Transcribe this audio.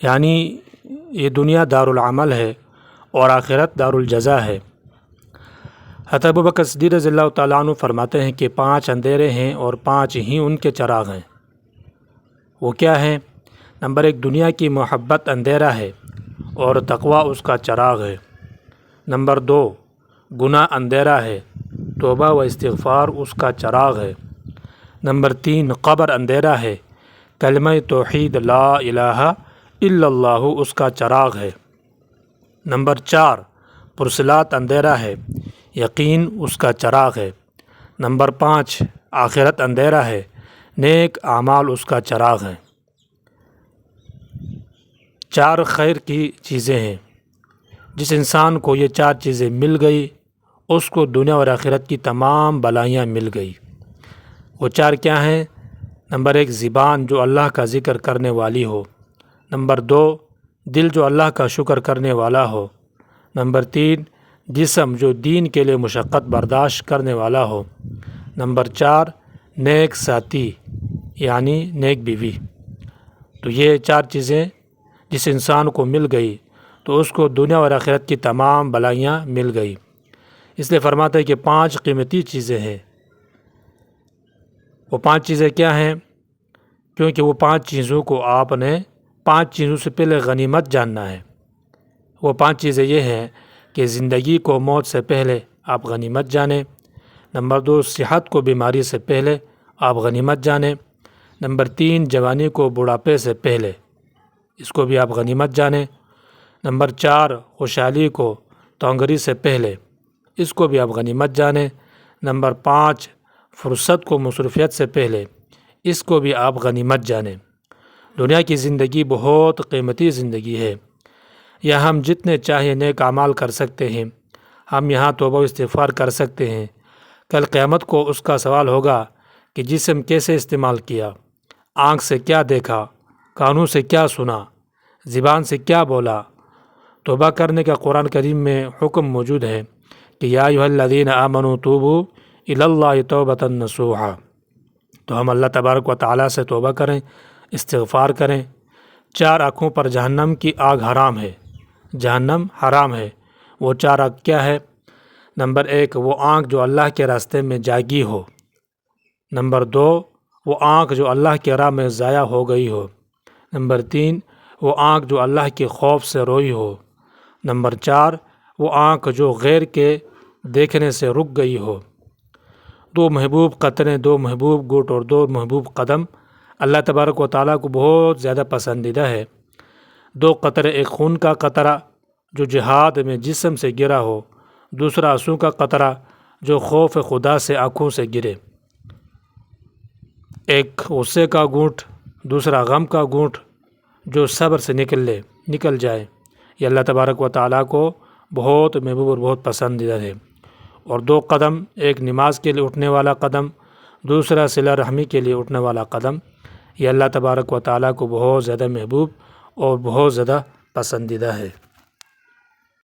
یعنی یہ دنیا دار العمل ہے اور آخرت دار الجزا ہے۔ حضرت ابوبکر صدیق رضی اللہ تعالیٰ عنہ فرماتے ہیں کہ 5 اندھیرے ہیں اور 5 ہی ان کے چراغ ہیں۔ وہ کیا ہیں؟ نمبر 1، دنیا کی محبت اندھیرا ہے اور تقوی اس کا چراغ ہے۔ نمبر 2، گناہ اندھیرا ہے، توبہ و استغفار اس کا چراغ ہے۔ نمبر 3، قبر اندھیرا ہے، کلمہ توحید لا الہ الا اللہ اس کا چراغ ہے۔ نمبر 4، پرسلات اندھیرا ہے، یقین اس کا چراغ ہے۔ نمبر 5، آخرت اندھیرا ہے، نیک اعمال اس کا چراغ ہے۔ 4 خیر کی چیزیں ہیں، جس انسان کو یہ 4 چیزیں مل گئی اس کو دنیا اور آخرت کی تمام بلائیاں مل گئی۔ وہ 4 کیا ہیں؟ نمبر 1، زبان جو اللہ کا ذکر کرنے والی ہو۔ نمبر 2، دل جو اللہ کا شکر کرنے والا ہو۔ نمبر 3، جسم جو دین کے لیے مشقت برداشت کرنے والا ہو۔ نمبر 4، نیک ساتھی یعنی نیک بیوی۔ تو یہ 4 چیزیں جس انسان کو مل گئی تو اس کو دنیا اور آخرت کی تمام بلائیاں مل گئی۔ اس لیے فرماتا ہے کہ 5 قیمتی چیزیں ہیں۔ وہ 5 چیزیں کیا ہیں؟ کیونکہ وہ 5 چیزوں کو آپ نے 5 چیزوں سے پہلے غنیمت جاننا ہے۔ وہ 5 چیزیں یہ ہیں کہ زندگی کو موت سے پہلے آپ غنیمت جانیں۔ نمبر 2، صحت کو بیماری سے پہلے آپ غنیمت جانیں۔ نمبر 3، جوانی کو بڑھاپے سے پہلے اس کو بھی آپ غنیمت جانیں۔ نمبر 4، خوشحالی کو تونگری سے پہلے اس کو بھی آپ غنیمت جانیں۔ نمبر 5، فرصت کو مصروفیت سے پہلے اس کو بھی آپ غنیمت جانیں۔ دنیا کی زندگی بہت قیمتی زندگی ہے۔ یہاں ہم جتنے چاہیں نیک اعمال کر سکتے ہیں، ہم یہاں توبہ و استغفار کر سکتے ہیں۔ کل قیامت کو اس کا سوال ہوگا کہ جسم کیسے استعمال کیا، آنکھ سے کیا دیکھا، کانوں سے کیا سنا، زبان سے کیا بولا۔ توبہ کرنے کا قرآن کریم میں حکم موجود ہے کہ یا ایھا الذین آمنوا توبوا الی اللہ توبۃ نصوحا۔ تو ہم اللہ تبارک و تعالیٰ سے توبہ کریں، استغفار کریں۔ 4 آنکھوں پر جہنم کی آگ حرام ہے، جہنم حرام ہے۔ وہ 4 آنکھ کیا ہے؟ نمبر 1، وہ آنکھ جو اللہ کے راستے میں جاگی ہو۔ نمبر 2، وہ آنکھ جو اللہ کے راہ میں ضائع ہو گئی ہو۔ نمبر 3، وہ آنکھ جو اللہ کے خوف سے روئی ہو۔ نمبر 4، وہ آنکھ جو غیر کے دیکھنے سے رک گئی ہو۔ 2 محبوب قطریں، 2 محبوب گھونٹ اور 2 محبوب قدم اللہ تبارک و تعالیٰ کو بہت زیادہ پسندیدہ ہے۔ 2 قطرے، ایک خون کا قطرہ جو جہاد میں جسم سے گرا ہو، دوسرا آنسو کا قطرہ جو خوف خدا سے آنکھوں سے گرے۔ ایک غصے کا گھونٹ، دوسرا غم کا گھونٹ جو صبر سے نکل جائے۔ یہ اللہ تبارک و تعالیٰ کو بہت محبوب اور بہت پسندیدہ ہے۔ اور 2 قدم، ایک نماز کے لیے اٹھنے والا قدم، دوسرا صلہ رحمی کے لیے اٹھنے والا قدم، یہ اللہ تبارک و تعالیٰ کو بہت زیادہ محبوب اور بہت زیادہ پسندیدہ ہے۔